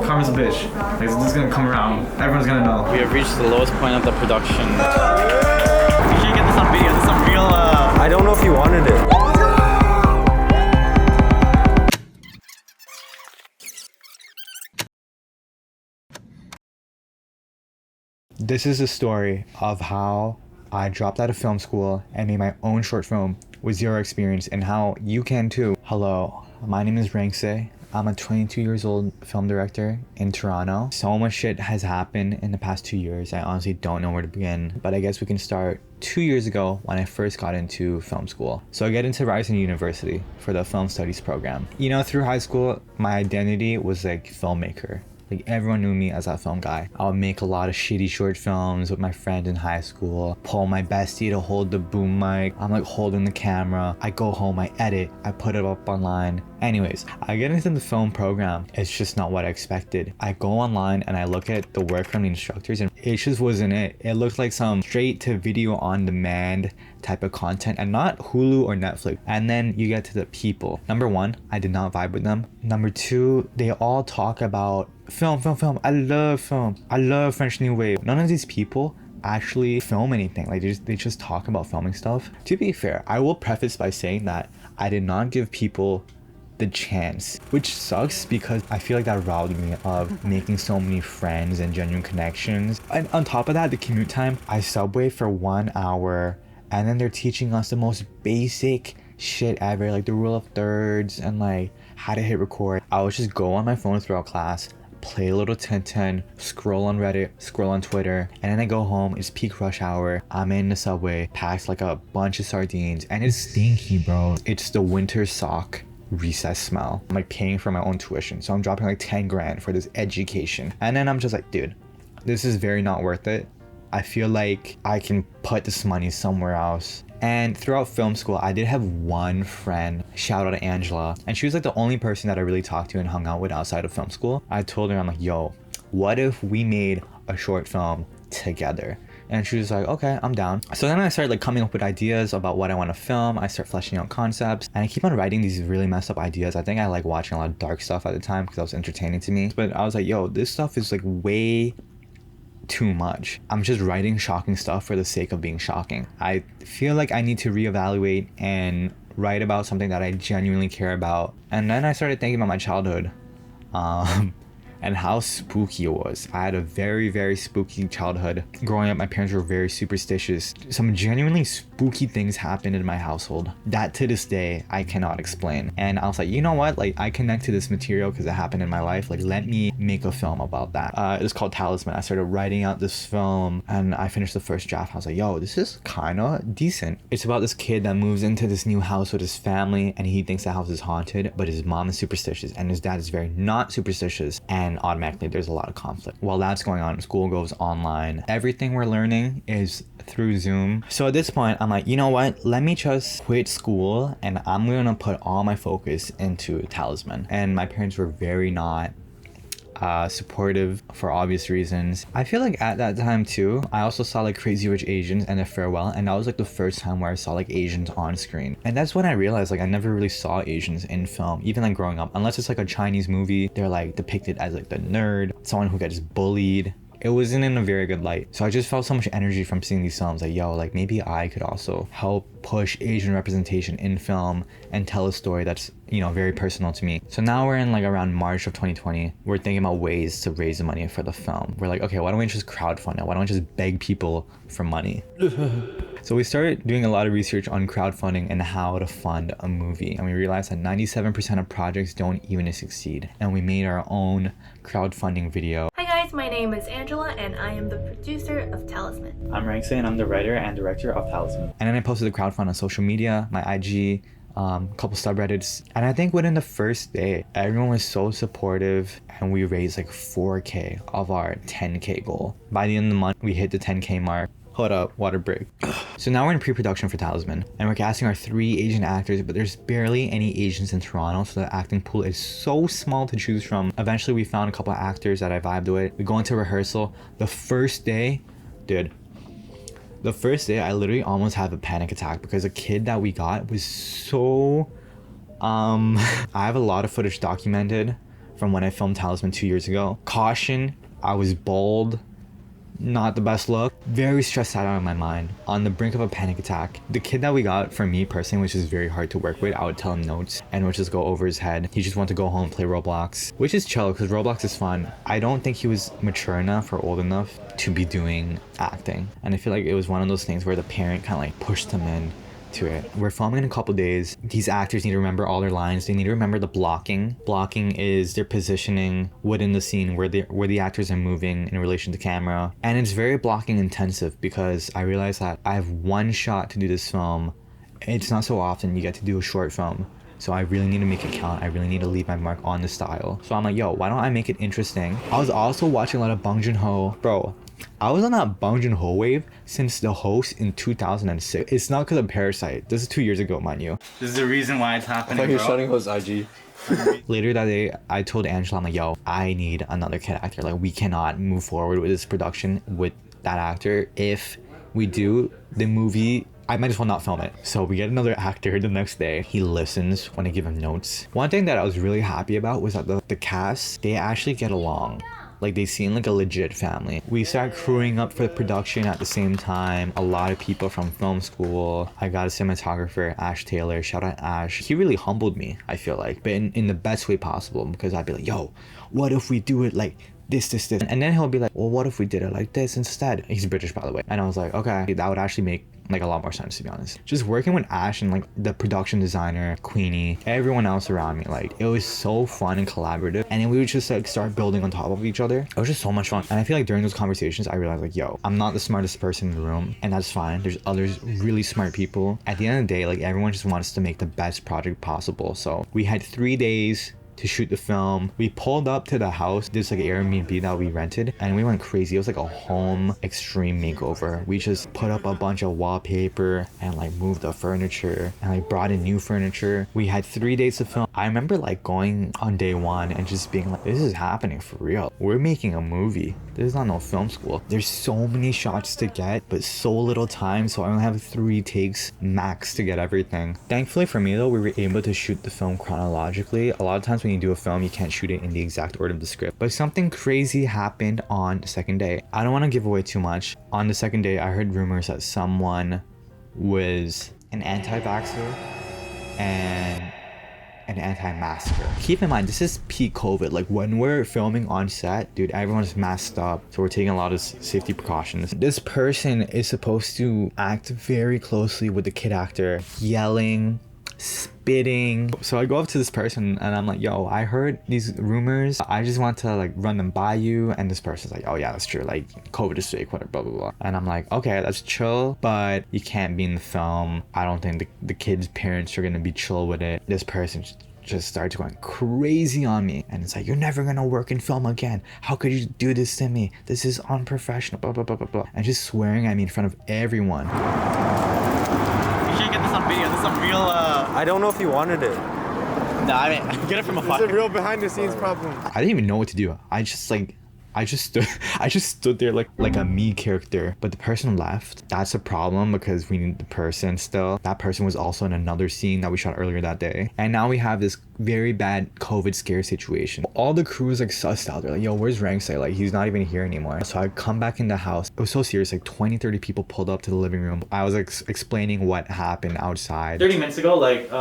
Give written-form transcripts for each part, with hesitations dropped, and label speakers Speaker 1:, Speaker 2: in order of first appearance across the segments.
Speaker 1: karma's a bitch. Like, this is gonna come around. Everyone's gonna know.
Speaker 2: We have reached the lowest point of the production. We should get this on video. This is some real,
Speaker 3: I don't know if you wanted it.
Speaker 4: This is the story of how I dropped out of film school and made my own short film with zero experience, and how you can too. Hello, my name is Rangse. I'm a 22 years old film director in Toronto. So much shit has happened in the past 2 years. I honestly don't know where to begin, but I guess we can start 2 years ago when I first got into film school. So I get into Ryerson University for the film studies program. You know, through high school, my identity was like filmmaker. Like, everyone knew me as that film guy. I would make a lot of shitty short films with my friends in high school, pull my bestie to hold the boom mic. I'm like holding the camera. I go home, I edit, I put it up online. Anyways, I get into the film program. It's just not what I expected. I go online and I look at the work from the instructors, and it just wasn't it. It looked like some straight to video on demand type of content, and not Hulu or Netflix. And then you get to the people. Number one, I did not vibe with them. Number two, they all talk about film. I love film. I love French New Wave. None of these people actually film anything. Like, they just talk about filming stuff. To be fair, I will preface by saying that I did not give people the chance, which sucks because I feel like that robbed me of making so many friends and genuine connections. And on top of that, the commute time, I subway for 1 hour, and then they're teaching us the most basic shit ever, like the rule of thirds and like how to hit record. I would just go on my phone throughout class, play a little 1010, scroll on Reddit, scroll on Twitter, and then I go home. It's peak rush hour. I'm in the subway, packed like a bunch of sardines, and it's stinky, bro. It's the winter sock recess smell. I'm like paying for my own tuition, so I'm dropping like 10 grand for this education, and then I'm just like, dude, this is very not worth it. I feel like I can put this money somewhere else. And throughout film school, I did have one friend, shout out to Angela, and she was like the only person that I really talked to and hung out with outside of film school. I told her, I'm like, yo, what if we made a short film together? And she was like, okay, I'm down. So then I started like coming up with ideas about what I want to film. I start fleshing out concepts, and I keep on writing these really messed up ideas. I think I like watching a lot of dark stuff at the time because it was entertaining to me. But I was like, yo, this stuff is like way too much. I'm just writing shocking stuff for the sake of being shocking. I feel like I need to reevaluate and write about something that I genuinely care about. And then I started thinking about my childhood and how spooky it was. I had a very, very spooky childhood. Growing up, my parents were very superstitious. Some genuinely spooky things happened in my household that to this day I cannot explain. And I was like, you know what? Like, I connect to this material because it happened in my life. Like, let me make a film about that. It was called Talisman. I started writing out this film and I finished the first draft. I was like, yo, this is kind of decent. It's about this kid that moves into this new house with his family, and he thinks the house is haunted, but his mom is superstitious and his dad is very not superstitious, and automatically there's a lot of conflict. While that's going on, school goes online. Everything we're learning is through Zoom. So at this point, I'm like, you know what? Let me just quit school and I'm gonna put all my focus into Talisman. And my parents were very not supportive for obvious reasons. I feel like at that time too, I also saw like Crazy Rich Asians and The Farewell, and that was like the first time where I saw like Asians on screen. And that's when I realized like I never really saw Asians in film, even like growing up, unless it's like a Chinese movie. They're like depicted as like the nerd, someone who gets bullied. It wasn't in a very good light. So I just felt so much energy from seeing these films, like, yo, like maybe I could also help push Asian representation in film and tell a story that's, you know, very personal to me. So now we're in like around March of 2020. We're thinking about ways to raise the money for the film. We're like, okay, why don't we just crowdfund it? Why don't we just beg people for money? So we started doing a lot of research on crowdfunding and how to fund a movie. And we realized that 97% of projects don't even succeed. And we made our own crowdfunding video.
Speaker 5: Hi guys, my name is Angela and I am the producer of Talisman.
Speaker 2: I'm Rangse and I'm the writer and director of Talisman.
Speaker 4: And then I posted the crowdfund on social media, my IG, couple subreddits. And I think within the first day, everyone was so supportive and we raised like 4K of our 10K goal. By the end of the month, we hit the 10K mark. Hold up, water break. So now we're in pre-production for Talisman, and we're casting our 3 Asian actors, but there's barely any Asians in Toronto, so the acting pool is so small to choose from. Eventually we found a couple of actors that I vibed with. We go into rehearsal. The first day, dude, I literally almost had a panic attack because the kid that we got was so I have a lot of footage documented from when I filmed Talisman 2 years ago. Caution, I was bald. Not the best look. Very stressed out of my mind. On the brink of a panic attack. The kid that we got, for me personally, which is very hard to work with, I would tell him notes and would just go over his head. He just wanted to go home and play Roblox, which is chill because Roblox is fun. I don't think he was mature enough or old enough to be doing acting. And I feel like it was one of those things where the parent kind of like pushed him in to it. We're filming in a couple days. These actors need to remember all their lines. They need to remember the blocking. Blocking is their positioning within the scene where the actors are moving in relation to camera. And it's very blocking intensive because I realized that I have one shot to do this film. It's not so often you get to do a short film. So I really need to make it count. I really need to leave my mark on the style. So I'm like, yo, why don't I make it interesting? I was also watching a lot of Bong Joon-ho. Bro, I was on that Bong Joon-ho wave since The Host in 2006. It's not because of Parasite. This is 2 years ago, mind you.
Speaker 1: This is the reason why it's
Speaker 3: I
Speaker 1: happening,
Speaker 3: thought you were
Speaker 1: bro.
Speaker 3: shouting his IG.
Speaker 4: Later that day, I told Angela, I'm like, yo, I need another kid actor. Like, we cannot move forward with this production with that actor. If we do, the movie, I might as well not film it. So we get another actor the next day. He listens when I give him notes. One thing that I was really happy about was that the cast, they actually get along. Like, they seem like a legit family. We start crewing up for the production at the same time. A lot of people from film school. I got a cinematographer, Ash Taylor. Shout out Ash. He really humbled me, I feel like. But in the best way possible. Because I'd be like, yo, what if we do it like this? And then he'll be like, well, what if we did it like this instead? He's British, by the way. And I was like, okay, that would actually make like a lot more sense, to be honest. Just working with Ash and like the production designer, Queenie, everyone else around me, like it was so fun and collaborative. And then we would just like start building on top of each other. It was just so much fun. And I feel like during those conversations, I realized like, yo, I'm not the smartest person in the room, and that's fine. There's others really smart people. At the end of the day, like everyone just wants to make the best project possible. So we had 3 days to shoot the film. We pulled up to the house, this like Airbnb that we rented, and we went crazy. It was like a home extreme makeover. We just put up a bunch of wallpaper and like moved the furniture and like brought in new furniture. We had 3 days to film. I remember like going on day one and just being like, this is happening for real. We're making a movie. This is not no film school. There's so many shots to get, but so little time, so I only have 3 takes max to get everything. Thankfully for me though, we were able to shoot the film chronologically. A lot of times when you do a film, you can't shoot it in the exact order of the script. But something crazy happened on the second day. I don't want to give away too much. On the second day, I heard rumors that someone was an anti-vaxxer and an anti-masker. Keep in mind, this is peak COVID. Like when we're filming on set, dude, everyone's masked up. So we're taking a lot of safety precautions. This person is supposed to act very closely with the kid actor, yelling, spitting. So I go up to this person and I'm like, yo, I heard these rumors. I just want to like run them by you. And this person's like, oh yeah, that's true. Like COVID is fake, whatever, blah, blah, blah. And I'm like, okay, that's chill, but you can't be in the film. I don't think the kids' parents are going to be chill with it. This person just starts going crazy on me. And it's like, you're never going to work in film again. How could you do this to me? This is unprofessional, blah, blah, blah, blah, blah. And just swearing at me in front of everyone.
Speaker 2: You should get this on video. This is some real,
Speaker 3: I don't know if he wanted it.
Speaker 2: No, I mean, get it from afar.
Speaker 3: It's a real behind the scenes problem.
Speaker 4: I didn't even know what to do. I just stood there like a me character. But the person left. That's a problem because we need the person still. That person was also in another scene that we shot earlier that day. And now we have this very bad COVID scare situation. All the crew is like sussed out. They're like, yo, where's Rangse? Like, he's not even here anymore. So I come back in the house. It was so serious. Like 20-30 people pulled up to the living room. I was explaining what happened outside.
Speaker 1: 30 minutes ago, like,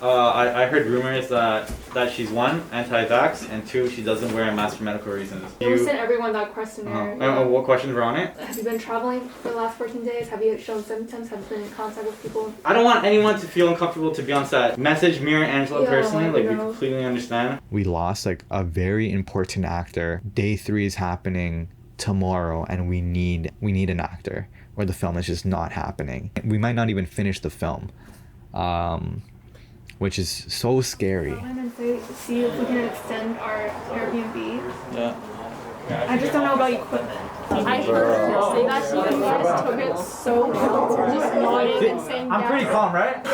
Speaker 1: I heard rumors that she's 1, anti-vax, and 2, she doesn't wear a mask for medical reasons.
Speaker 6: We sent everyone that questionnaire.
Speaker 1: What questions were on it?
Speaker 6: Have you been traveling for the last 14 days? Have you shown symptoms? Have you been in contact with people?
Speaker 1: I don't want anyone to feel uncomfortable to be on set. Message me or Angela
Speaker 6: Yeah,
Speaker 1: personally, like we
Speaker 6: no.
Speaker 1: completely understand.
Speaker 4: We lost like a very important actor. Day 3 is happening tomorrow and we need an actor, or the film is just not happening. We might not even finish the film. Which is so scary.
Speaker 6: I'm going to see if we can extend our Airbnb.
Speaker 2: Yeah.
Speaker 6: I just don't know about equipment. I heard her say that to you guys took it so well. Just nodding and saying
Speaker 1: I'm
Speaker 6: yes.
Speaker 1: pretty calm, right?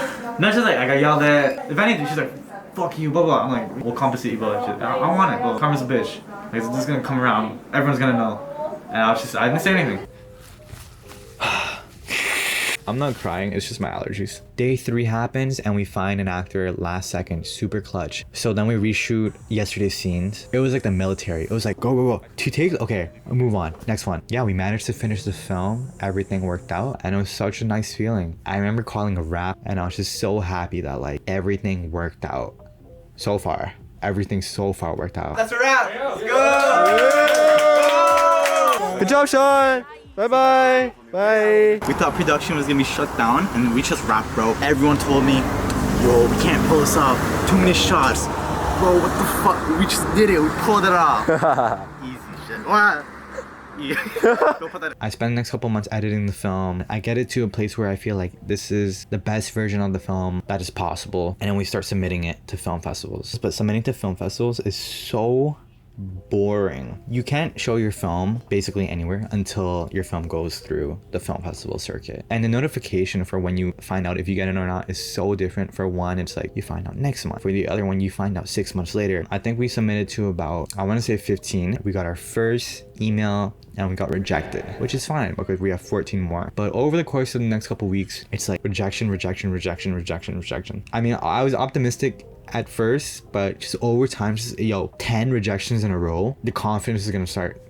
Speaker 1: No, it's just like I got yelled at. If anything, she's like, fuck you, blah blah. I'm like, we'll compensate you, blah shit. I want it, blah. Karma's a bitch. Like, it's just gonna come around. Everyone's gonna know. And I didn't say anything.
Speaker 4: I'm not crying, it's just my allergies. Day 3 happens and we find an actor last second, super clutch. So then we reshoot yesterday's scenes. It was like the military. It was like, go, go, go. 2 takes? Okay, move on. Next one. Yeah, we managed to finish the film. Everything worked out and it was such a nice feeling. I remember calling a wrap and I was just so happy that like everything worked out. So far. Everything so far worked out.
Speaker 1: That's a wrap. Let's go.
Speaker 3: Good job, Sean. Bye-bye. Bye.
Speaker 2: We thought production was gonna be shut down, and we just wrapped, bro. Everyone told me, yo, we can't pull this off. Too many shots. Bro, what the fuck? We just did it. We pulled it off. Easy shit. What? Yeah.
Speaker 4: I spent the next couple months editing the film. I get it to a place where I feel like this is the best version of the film that is possible. And then we start submitting it to film festivals. But submitting to film festivals is so boring. You can't show your film basically anywhere until your film goes through the film festival circuit. And the notification for when you find out if you get it or not is so different. For one, it's like you find out next month. For the other one, you find out 6 months later. I think we submitted to about, I want to say 15. We got our first email and we got rejected, which is fine because we have 14 more. But over the course of the next couple weeks, it's like rejection, rejection, rejection, rejection, rejection. I mean, I was optimistic at first, but just over time, just 10 rejections in a row, the confidence is gonna start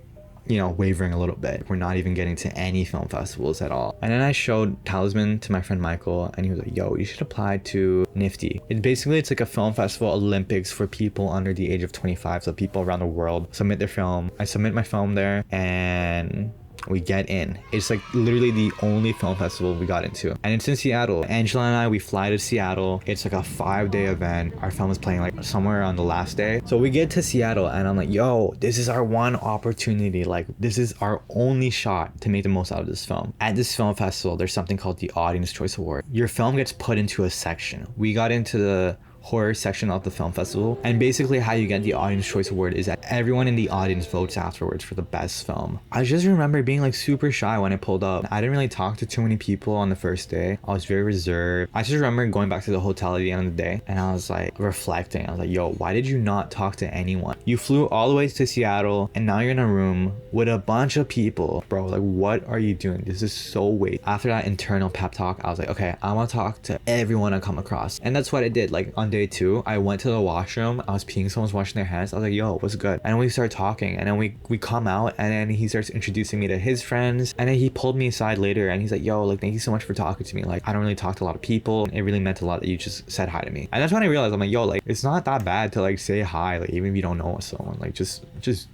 Speaker 4: wavering a little bit. We're not even getting to any film festivals at all. And then I showed Talisman to my friend Michael and he was like, yo, you should apply to Nifty. It's like a film festival Olympics for people under the age of 25. So people around the world submit their film. I submit my film there and we get in. It's like literally the only film festival we got into, and it's in Seattle. Angela and I, we fly to Seattle. It's like a 5-day event. Our film is playing like somewhere on the last day. So we get to Seattle and I'm like, yo, this is our one opportunity. Like this is our only shot to make the most out of this film. At this film festival, there's something called the Audience Choice Award. Your film gets put into a section. We got into the horror section of the film festival, and basically how you get the Audience Choice Award is that everyone in the audience votes afterwards for the best film. I just remember being like super shy when I pulled up. I didn't really talk to too many people on the first day. I was very reserved. I just remember going back to the hotel at the end of the day and I was like reflecting. I was like, yo, why did you not talk to anyone? You flew all the way to Seattle and now you're in a room with a bunch of people. Bro, like what are you doing? This is so weird. After that internal pep talk, I was like, okay, I want to talk to everyone I come across. And that's what I did. Like on day 2, I went to the washroom. I was peeing, someone's washing their hands. I was like, yo, what's good? And then we start talking and then we come out and then he starts introducing me to his friends. And then he pulled me aside later and he's like, yo, like, thank you so much for talking to me. Like, I don't really talk to a lot of people. It really meant a lot that you just said hi to me. And that's when I realized, I'm like, yo, like, it's not that bad to like say hi, like even if you don't know someone, like just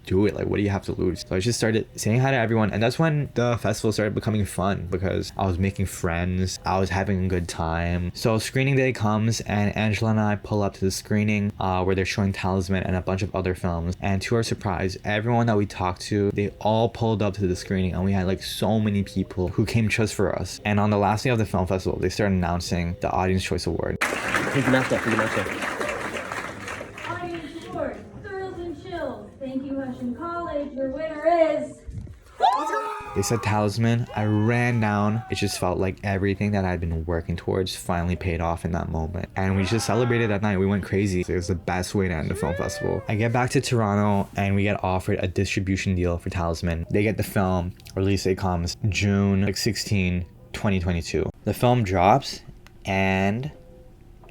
Speaker 4: do it. Like, what do you have to lose? So I just started saying hi to everyone. And that's when the festival started becoming fun because I was making friends. I was having a good time. So screening day comes and Angela and I pull up to the screening where they're showing Talisman and a bunch of other films, and to our surprise, everyone that we talked to, they all pulled up to the screening, and we had like so many people who came just for us. And on the last day of the film festival, they started announcing the Audience Choice Award.
Speaker 7: Audience Award, Thrills and Chills. Thank you, Hessian College. Your winner is...
Speaker 4: They said Talisman. I ran down. It just felt like everything that I'd been working towards finally paid off in that moment. And we just celebrated that night. We went crazy. It was the best way to end the film festival. I get back to Toronto and we get offered a distribution deal for Talisman. They get the film. Release date comes June 16, 2022. The film drops and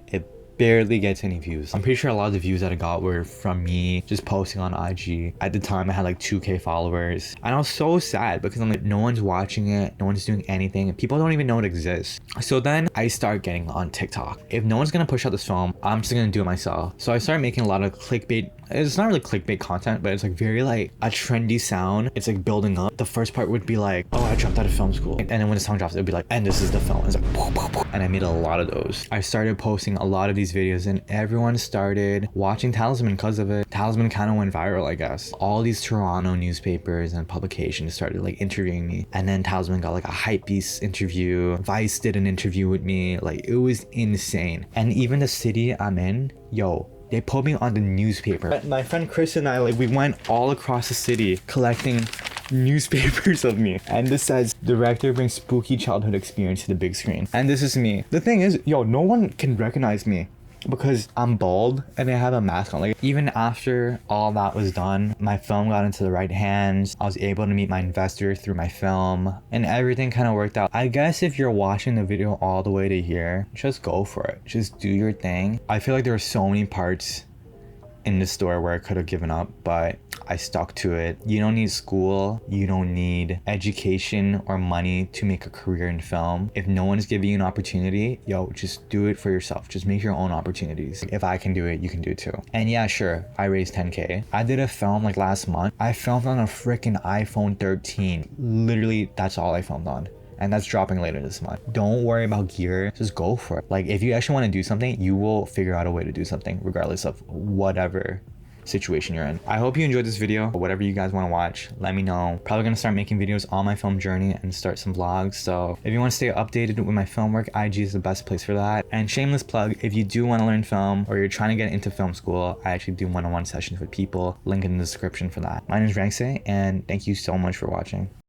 Speaker 4: it barely gets any views. I'm pretty sure a lot of the views that I got were from me just posting on IG. At the time I had like 2K followers and I was so sad because I'm like, no one's watching it, no one's doing anything, and people don't even know it exists. So then I start getting on TikTok. If no one's gonna push out this film, I'm just gonna do it myself. So I started making a lot of clickbait. It's not really clickbait content, but it's like very like a trendy sound. It's like building up. The first part would be like, oh, I dropped out of film school. And then when the song drops, it would be like, and this is the film. It's like, poof, poof, poof. And I made a lot of those. I started posting a lot of these videos and everyone started watching Talisman because of it. Talisman kind of went viral, I guess. All these Toronto newspapers and publications started like interviewing me. And then Talisman got like a Hypebeast interview. Vice did an interview with me. Like, it was insane. And even the city I'm in, yo, they put me on the newspaper. My friend Chris and I, like, we went all across the city collecting newspapers of me. And this says, director brings spooky childhood experience to the big screen. And this is me. The thing is, yo, no one can recognize me because I'm bald and I have a mask on. Like, even after all that was done, my film got into the right hands. I was able to meet my investor through my film and everything kind of worked out. I guess if you're watching the video all the way to here, just go for it. Just do your thing. I feel like there were so many parts in the story where I could have given up, but I stuck to it. You don't need school, you don't need education or money to make a career in film. If no one's giving you an opportunity, yo, just do it for yourself. Just make your own opportunities. If I can do it, you can do it too. And yeah, sure, I raised 10K. I did a film like last month. I filmed on a freaking iPhone 13. Literally, that's all I filmed on. And that's dropping later this month. Don't worry about gear, just go for it. Like, if you actually want to do something, you will figure out a way to do something regardless of whatever situation you're in. I hope you enjoyed this video. Whatever you guys want to watch, let me know. Probably gonna start making videos on my film journey and start some vlogs. So if you want to stay updated with my film work, IG is the best place for that. And shameless plug, if you do want to learn film or you're trying to get into film school, I actually do one-on-one sessions with people. Link in the description for that. My name is Rangse, and thank you so much for watching.